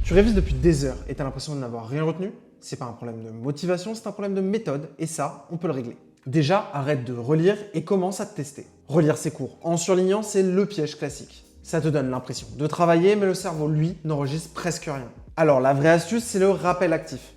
Tu révises depuis des heures et tu as l'impression de n'avoir rien retenu? C'est pas un problème de motivation, c'est un problème de méthode et ça, on peut le régler. Déjà, arrête de relire et commence à te tester. Relire ses cours en surlignant, c'est le piège classique. Ça te donne l'impression de travailler, mais le cerveau, lui, n'enregistre presque rien. Alors la vraie astuce, c'est le rappel actif.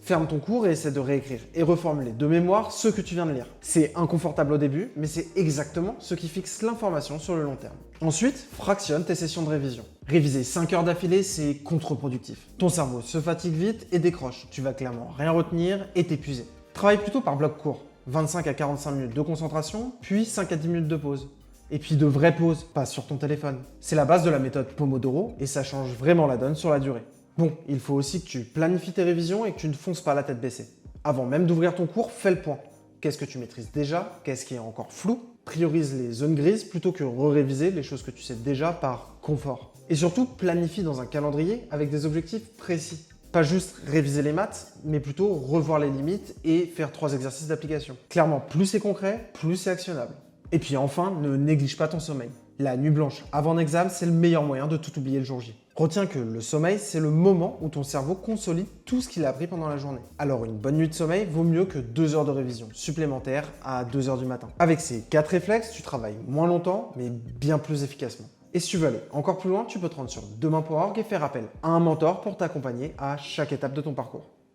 Ferme ton cours et essaie de réécrire et reformuler de mémoire ce que tu viens de lire. C'est inconfortable au début, mais c'est exactement ce qui fixe l'information sur le long terme. Ensuite, fractionne tes sessions de révision. Réviser 5 heures d'affilée, c'est contre-productif. Ton cerveau se fatigue vite et décroche. Tu vas clairement rien retenir et t'épuiser. Travaille plutôt par blocs courts. 25 à 45 minutes de concentration, puis 5 à 10 minutes de pause. Et puis de vraies pauses, pas sur ton téléphone. C'est la base de la méthode Pomodoro et ça change vraiment la donne sur la durée. Bon, il faut aussi que tu planifies tes révisions et que tu ne fonces pas la tête baissée. Avant même d'ouvrir ton cours, fais le point. Qu'est-ce que tu maîtrises déjà? Qu'est-ce qui est encore flou? Priorise les zones grises plutôt que réviser les choses que tu sais déjà par confort. Et surtout, planifie dans un calendrier avec des objectifs précis. Pas juste réviser les maths, mais plutôt revoir les limites et faire 3 exercices d'application. Clairement, plus c'est concret, plus c'est actionnable. Et puis enfin, ne néglige pas ton sommeil. La nuit blanche avant un examen, c'est le meilleur moyen de tout oublier le jour J. Retiens que le sommeil, c'est le moment où ton cerveau consolide tout ce qu'il a appris pendant la journée. Alors une bonne nuit de sommeil vaut mieux que 2 heures de révision supplémentaires à 2 heures du matin. Avec ces 4 réflexes, tu travailles moins longtemps, mais bien plus efficacement. Et si tu veux aller encore plus loin, tu peux te rendre sur demain.org et faire appel à un mentor pour t'accompagner à chaque étape de ton parcours.